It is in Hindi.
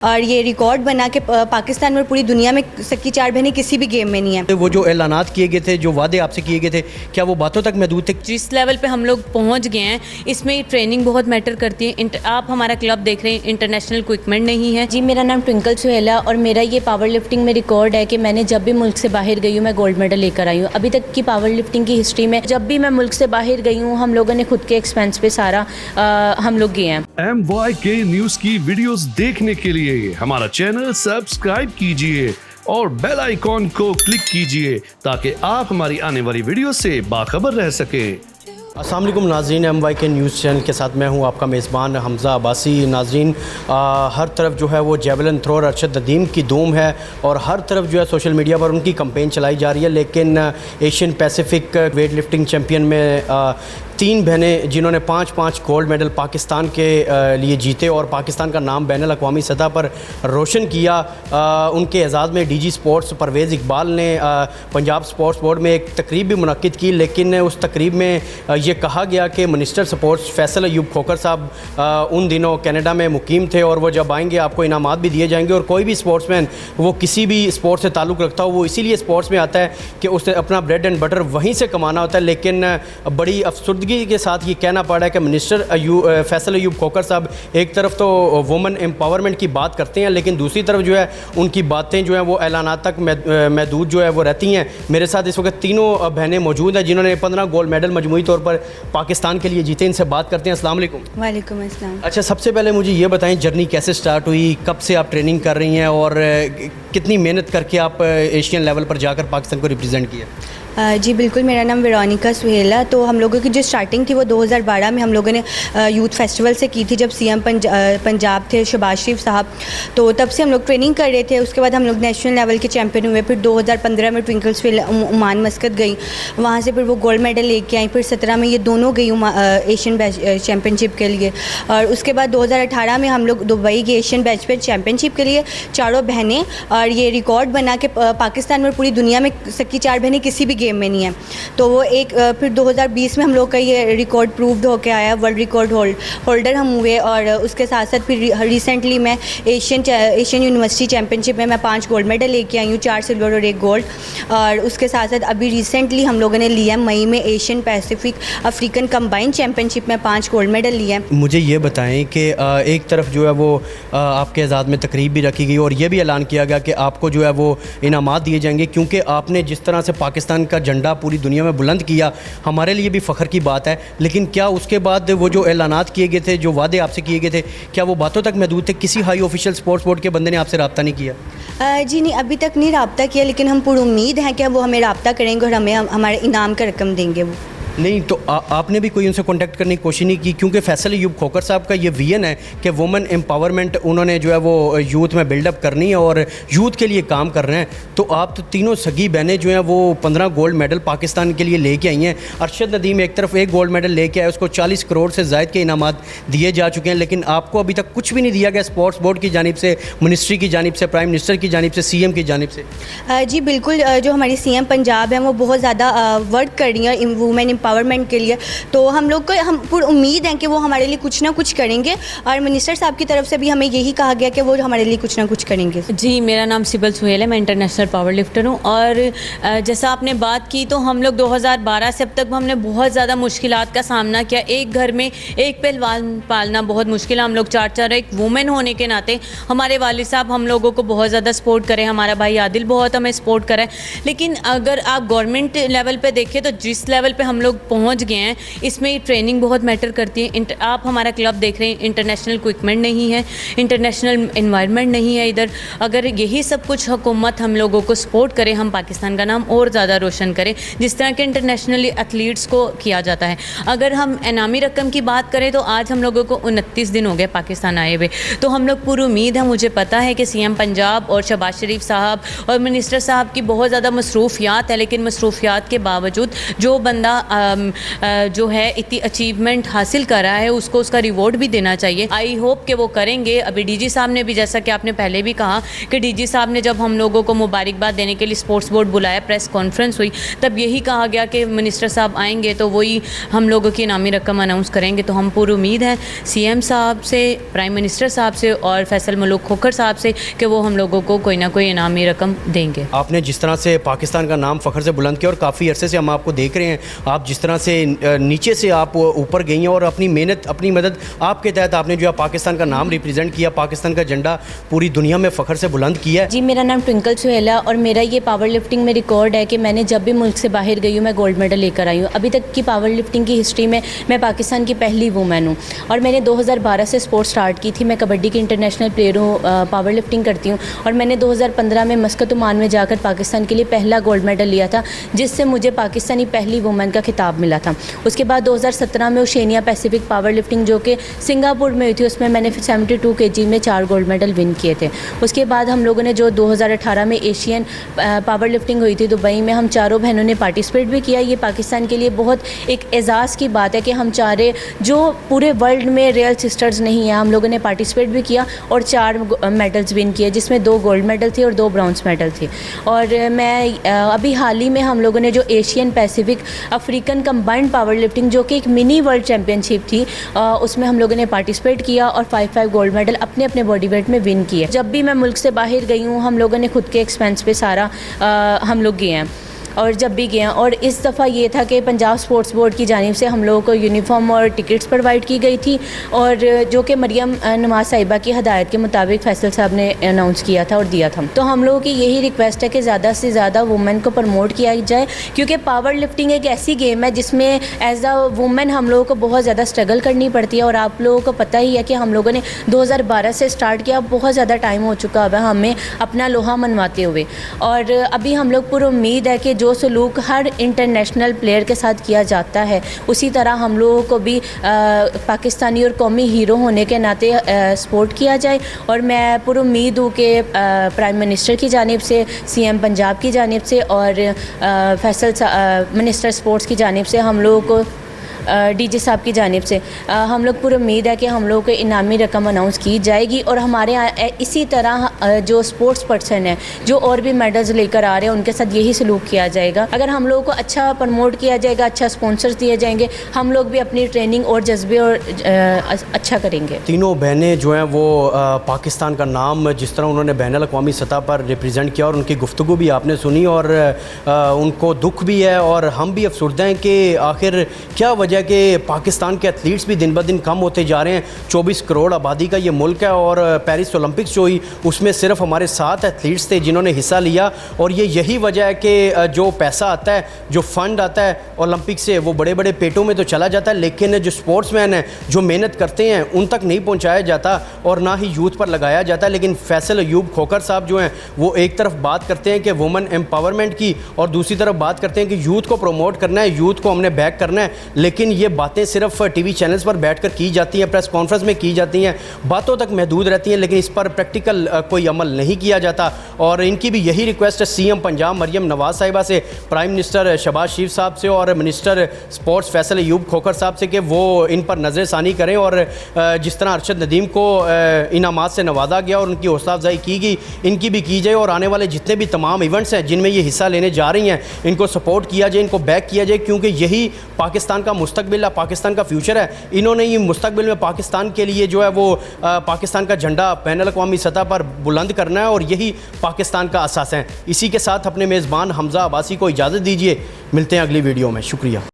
और ये रिकॉर्ड बना के पाकिस्तान में पूरी दुनिया में सक्की चार बहनें किसी भी गेम में नहीं है। वो जो ऐलानात किए गए थे, जो वादे आपसे किए गए थे, क्या वो बातों तक महदूद थे? जिस लेवल पे हम लोग पहुंच गए हैं इसमें ट्रेनिंग बहुत मैटर करती है। आप हमारा क्लब देख रहे हैं, इंटरनेशनल इक्विपमेंट नहीं है। जी, मेरा नाम ट्विंकल सुहेला और मेरा ये पावर लिफ्टिंग में रिकॉर्ड है कि मैंने जब भी मुल्क से बाहर गई हूँ मैं गोल्ड मेडल लेकर आई हूँ। अभी तक की पावर लिफ्टिंग की हिस्ट्री में जब भी मैं मुल्क से बाहर गई हूँ हम लोगों ने खुद के एक्सपेंस पे सारा हम लोग गए हैं। MYK न्यूज की वीडियोस देखने के लिए हमारा चैनल सब्सक्राइब कीजिए और बेल आइकॉन को क्लिक कीजिए ताकि आप हमारी आने वाली वीडियो से बाखबर रह सकें। अस्सलाम वालेकुम नाज़रीन, MYK न्यूज़ चैनल के साथ मैं हूं आपका मेज़बान हमज़ा अब्बासी। नाज़रीन, हर तरफ जो है वो जेवलिन थ्रोअर अरशद नदीम की धूम है और हर तरफ जो है सोशल मीडिया पर उनकी कंपेन चलाई जा रही है। लेकिन Asian Pacific weight lifting champion में तीन बहनें जिन्होंने 5-5 गोल्ड मेडल पाकिस्तान के लिए जीते और पाकिस्तान का नाम बैनुल अक़वामी सतह पर रोशन किया, उनके एजाज़ में DG स्पोर्ट्स परवेज़ इकबाल ने पंजाब स्पोर्ट्स बोर्ड में एक तकरीब भी मुनक्किद की। लेकिन उस तकरीब में ये कहा गया कि मिनिस्टर स्पोर्ट्स फैसल अयूब खोखर साहब उन दिनों कनाडा में मुकीम थे और वो जब आएंगे आपको इनामात भी दिए जाएंगे। और कोई भी स्पोर्ट्समैन वो किसी भी स्पोर्ट्स से ताल्लुक़ रखता हो वो इसीलिए स्पोर्ट्स में आता है कि उसे अपना ब्रेड एंड बटर वहीं से कमाना होता है। लेकिन बड़ी अफसरदगी के साथ ये कहना पड़ रहा है कि मिनिस्टर फैसल अयूब खोखर साहब एक तरफ तो वुमेन एम्पावरमेंट की बात करते हैं लेकिन दूसरी तरफ जो है उनकी बातें जो हैं वो ऐलानात तक महदूद जो है वो रहती हैं। मेरे साथ इस वक्त तीनों बहनें मौजूद हैं जिन्होंने 15 गोल्ड मेडल मजमूई तौर पर पाकिस्तान के लिए जीते। इनसे बात करते हैं। अस्सलाम वालेकुम। वालेकुम अस्सलाम। अच्छा, सबसे पहले मुझे ये बताएं जर्नी कैसे स्टार्ट हुई, कब से आप ट्रेनिंग कर रही हैं और कितनी मेहनत करके आप एशियन लेवल पर जाकर पाकिस्तान को रिप्रेजेंट किया? जी बिल्कुल, मेरा नाम वेरोनिका सुहेला। तो हम लोगों की जो स्टार्टिंग थी वो 2012 में हम लोगों ने यूथ फेस्टिवल से की थी जब CM पंजाब थे शहबाज शरीफ साहब। तो तब से हम लोग ट्रेनिंग कर रहे थे। उसके बाद हम लोग नेशनल लेवल के चैम्पियन हुए। फिर 2015 में ट्विंकल सुहेला ओमान मस्कत गई, वहाँ से फिर वो गोल्ड मेडल लेके आई। फिर 17 में ये दोनों गई एशियन चैम्पियनशिप के लिए। और उसके बाद 2018 में हम लोग दुबई गए एशियन बैच पे चैम्पियनशिप के लिए, चारों बहनें। और ये रिकॉर्ड बना के पाकिस्तान में पूरी दुनिया में सक्की चार बहनें किसी भी गेम में नहीं है। तो वो एक फिर 2020 में हम लोग का ये रिकॉर्ड प्रूव्ड होकर आया, वर्ल्ड रिकॉर्ड होल्डर हम हुए। और उसके साथ साथ फिर रिसेंटली मैं एशियन यूनिवर्सिटी चैम्पियनशिप में मैं 5 गोल्ड मेडल लेके आई हूँ, 4 सिल्वर और 1 गोल्ड। और उसके साथ साथ अभी रिसेंटली हम लोगों ने लिया मई में Asian Pacific African combined championship में 5 गोल्ड मेडल लिया है। मुझे ये बताएं कि एक तरफ जो है वो आपके एजाज़ में तकरीब भी रखी गई और ये भी ऐलान किया गया कि आपको जो है वो इनामात दिए जाएंगे क्योंकि आपने जिस तरह से पाकिस्तान का झंडा पूरी दुनिया में बुलंद किया, हमारे लिए भी फ़ख्र की बात है। लेकिन क्या उसके बाद वो जो ऐलानात किए गए थे, जो वादे आपसे किए गए थे, क्या वो बातों तक महदूद थे? किसी हाई ऑफिशियल स्पोर्ट्स बोर्ड के बंदे ने आपसे रब्ता नहीं किया? जी नहीं, अभी तक नहीं रब्ता किया, लेकिन हम पूरी उम्मीद है कि वो हमें रब्ता करेंगे और हमें हमारे इनाम का रकम देंगे। वो नहीं तो आपने भी कोई उनसे कांटेक्ट करने की कोशिश नहीं की? क्योंकि फैसल अयूब खोखर साहब का ये विजन है कि वुमेन एम्पावरमेंट उन्होंने जो है वो यूथ में बिल्डअप करनी है और यूथ के लिए काम कर रहे हैं। तो आप तो तीनों सगी बहनें जो हैं वो 15 गोल्ड मेडल पाकिस्तान के लिए लेके आई हैं। अरशद नदीम एक तरफ 1 गोल्ड मेडल लेके आए, उसको 40 करोड़ से ज़ायद के इनामात दिए जा चुके हैं। लेकिन आपको अभी तक कुछ भी नहीं दिया गया स्पोर्ट्स बोर्ड की जानिब से, मिनिस्ट्री की जानिब से, प्राइम मिनिस्टर की जानिब से, CM की जानिब से। जी बिल्कुल, जो हमारी CM पंजाब है वो बहुत ज़्यादा वर्क कर रही है वुमेन एम्पावरमेंट के लिए। तो हम लोग को हम पूरी उम्मीद है कि वो हमारे लिए कुछ ना कुछ करेंगे और मिनिस्टर साहब की तरफ से भी हमें यही कहा गया कि वो हमारे लिए कुछ ना कुछ करेंगे। जी, मेरा नाम सिबल सुहेल है, मैं इंटरनेशनल पावर लिफ्टर हूँ। और जैसा आपने बात की तो हम लोग 2012 से अब तक हमने बहुत ज़्यादा मुश्किलात का सामना किया। एक घर में एक पहलवान पालना बहुत मुश्किल है। हम लोग 4 एक वुमेन होने के नाते हमारे वालिद साहब हम लोगों को बहुत ज़्यादा सपोर्ट करें, हमारा भाई आदिल बहुत हमें सपोर्ट करे। लेकिन अगर आप गवर्नमेंट लेवल पे देखें तो जिस लेवल पे हम लोग पहुँच गए हैं इसमें ट्रेनिंग बहुत मैटर करती है। आप हमारा क्लब देख रहे हैं, इंटरनेशनल इक्विपमेंट नहीं है, इंटरनेशनल एनवायरनमेंट नहीं है इधर। अगर यही सब कुछ हुकूमत हम लोगों को सपोर्ट करे, हम पाकिस्तान का नाम और ज़्यादा रोशन करें जिस तरह के इंटरनेशनली एथलीट्स को किया जाता है। अगर हम इनामी रकम की बात करें तो आज हम लोगों को 29 दिन हो गए पाकिस्तान आए हुए। तो हम लोग पूरी उम्मीद है, मुझे पता है कि CM पंजाब और शहबाज शरीफ साहब और मिनिस्टर साहब की बहुत ज़्यादा मसरूफियात है। लेकिन मसरूफियात के बावजूद जो बंदा जो है इतनी अचीवमेंट हासिल करा है उसको उसका रिवॉर्ड भी देना चाहिए। आई होप कि वो करेंगे। अभी डीजी साहब ने भी, जैसा कि आपने पहले भी कहा कि डीजी साहब ने जब हम लोगों को मुबारकबाद देने के लिए स्पोर्ट्स बोर्ड बुलाया, प्रेस कॉन्फ्रेंस हुई, तब यही कहा गया कि मिनिस्टर साहब आएंगे तो वही हम लोगों की इनामी रकम अनाउंस करेंगे। तो हम पूरी उम्मीद है सीएम साहब से, प्राइम मिनिस्टर साहब से और फैसल मलूक खोखर साहब से कि वो हम लोगों को कोई ना कोई इनामी रकम देंगे। आपने जिस तरह से पाकिस्तान का नाम फ़ख्र से बुलंद किया और काफ़ी अरसे से हम आपको देख रहे हैं, आप जिस तरह से नीचे से आप ऊपर गई हैं और अपनी मेहनत, अपनी मदद आपके तहत आपने जो है पाकिस्तान का नाम रिप्रेजेंट किया, पाकिस्तान का झंडा पूरी दुनिया में फ़ख्र से बुलंद किया है। जी, मेरा नाम ट्विंकल सुहेला और मेरा ये पावर लिफ्टिंग में रिकॉर्ड है कि मैंने जब भी मुल्क से बाहर गई हूँ मैं गोल्ड मेडल लेकर आई हूँ। अभी तक की पावर लिफ्टिंग की हिस्ट्री में मैं पाकिस्तान की पहली वूमेन हूँ और मैंने 2012 से स्पोर्ट स्टार्ट की थी। मैं कबड्डी की इंटरनेशनल प्लेयर हूँ, पावर लिफ्टिंग करती हूँ और मैंने 2015 में मस्कत ओमान में जाकर पाकिस्तान के लिए पहला गोल्ड मेडल लिया था, जिससे मुझे पाकिस्तानी पहली वूमेन का खिताब मिला था। उसके बाद 2017 में ओशिनिया पैसिफिक पावर लिफ्टिंग जो कि सिंगापुर में हुई थी, उसमें मैंने 72 kg में 4 गोल्ड मेडल विन किए थे। उसके बाद हम लोगों ने जो 2018 में एशियन पावर लिफ्टिंग हुई थी दुबई में, हम चारों बहनों ने पार्टिसिपेट भी किया। ये पाकिस्तान के लिए बहुत एक एजाज़ की बात है कि हम चारे जो पूरे वर्ल्ड में रियल सिस्टर्स नहीं हैं, हम लोगों ने पार्टिसिपेट भी किया और 4 मेडल्स विन किए, जिसमें 2 गोल्ड मेडल थे और 2 ब्रॉन्ज मेडल थे। और मैं अभी हाल ही में हम लोगों ने जो Asian Pacific African combined power lifting जो कि एक मिनी वर्ल्ड चैम्पियनशिप थी, उसमें हम लोगों ने पार्टिसिपेट किया और 5 गोल्ड मेडल अपने अपने बॉडी वेट में विन किए। जब भी मैं मुल्क से बाहर गई हूँ हम लोगों ने खुद के एक्सपेंस पे सारा हम लोग गए हैं और जब भी गए हैं। और इस दफ़ा ये था कि पंजाब स्पोर्ट्स बोर्ड की जानिब से हम लोगों को यूनिफॉर्म और टिकट्स प्रोवाइड की गई थी और जो कि मरियम नवाज साहिबा की हदायत के मुताबिक फैसल साहब ने अनाउंस किया था और दिया था। तो हम लोगों की यही रिक्वेस्ट है कि ज़्यादा से ज़्यादा वुमेन को प्रमोट किया जाए, क्योंकि पावर लिफ्टिंग एक ऐसी गेम है जिसमें एज अ वुमेन हम लोगों को बहुत ज़्यादा स्ट्रगल करनी पड़ती है। और आप लोगों को पता ही है कि हम लोगों ने 2012 से स्टार्ट किया, बहुत ज़्यादा टाइम हो चुका है हमें अपना लोहा मनवाते हुए। और अभी हम लोग पूरी उम्मीद है कि जो सलूक हर इंटरनेशनल प्लेयर के साथ किया जाता है उसी तरह हम लोगों को भी पाकिस्तानी और कौमी हीरो होने के नाते सपोर्ट किया जाए। और मैं पूरी उम्मीद हूँ कि प्राइम मिनिस्टर की जानिब से, सीएम पंजाब की जानिब से और फैसल मिनिस्टर स्पोर्ट्स की जानिब से हम लोगों को डीजी साहब की जानिब से हम लोग पूरी उम्मीद है कि हम लोगों को इनामी रकम अनाउंस की जाएगी। और हमारे यहाँ इसी तरह जो स्पोर्ट्स पर्सन है जो और भी मेडल्स लेकर आ रहे हैं उनके साथ यही सलूक किया जाएगा। अगर हम लोगों को अच्छा प्रमोट किया जाएगा, अच्छा स्पॉन्सर्स दिए जाएंगे, हम लोग भी अपनी ट्रेनिंग और जज्बे और अच्छा करेंगे। तीनों बहनें जो हैं वो पाकिस्तान का नाम जिस तरह उन्होंने बैनुल अक़वामी सतह पर रिप्रेजेंट किया और उनकी गुफ्तगू भी आपने सुनी और उनको दुख भी है और हम भी अफसुर्दा हैं कि आखिर क्या वजह कि पाकिस्तान के एथलीट्स भी दिन ब दिन कम होते जा रहे हैं। 24 करोड़ आबादी का ये मुल्क है और पेरिस ओलंपिक्स जो हुई उसमें सिर्फ हमारे 7 एथलीट्स थे जिन्होंने हिस्सा लिया। और ये यही वजह है कि जो पैसा आता है, जो फ़ंड आता है ओलंपिक से, वो बड़े बड़े पेटों में तो चला जाता है, लेकिन जो स्पोर्ट्समैन हैं जो मेहनत करते हैं उन तक नहीं पहुँचाया जाता और ना ही यूथ पर लगाया जाता है। लेकिन फैसल अयूब खोखर साहब जो हैं वो एक तरफ बात करते हैं कि वुमेन एम्पावरमेंट की और दूसरी तरफ बात करते हैं कि यूथ को प्रमोट करना है, यूथ को हमने बैक करना है। लेकिन ये बातें सिर्फ टीवी चैनल्स पर बैठकर की जाती हैं, प्रेस कॉन्फ्रेंस में की जाती हैं, बातों तक महदूद रहती हैं, लेकिन इस पर प्रैक्टिकल कोई अमल नहीं किया जाता। और इनकी भी यही रिक्वेस्ट है सीएम पंजाब मरियम नवाज साहिबा से, प्राइम मिनिस्टर शहबाज शरीफ साहब से और मिनिस्टर स्पोर्ट्स फैसल अयूब खोखर साहब से कि वो इन पर नज़रसानी करें और जिस तरह अरशद नदीम को इनामात से नवाजा गया और उनकी हौसला अफजाई की गई, इनकी भी की जाए। और आने वाले जितने भी तमाम इवेंट्स हैं जिनमें ये हिस्सा लेने जा रही हैं इनको सपोर्ट किया जाए, इनको बैक किया जाए, क्योंकि यही पाकिस्तान का मुस्तकबिल है, पाकिस्तान का फ्यूचर है। इन्होंने ये मुस्तकबिल में पाकिस्तान के लिए जो है वो पाकिस्तान का झंडा बैनुल अक़वामी सतह पर बुलंद करना है और यही पाकिस्तान का असास है। इसी के साथ अपने मेज़बान हमज़ा अब्बासी को इजाज़त दीजिए, मिलते हैं अगली वीडियो में। शुक्रिया।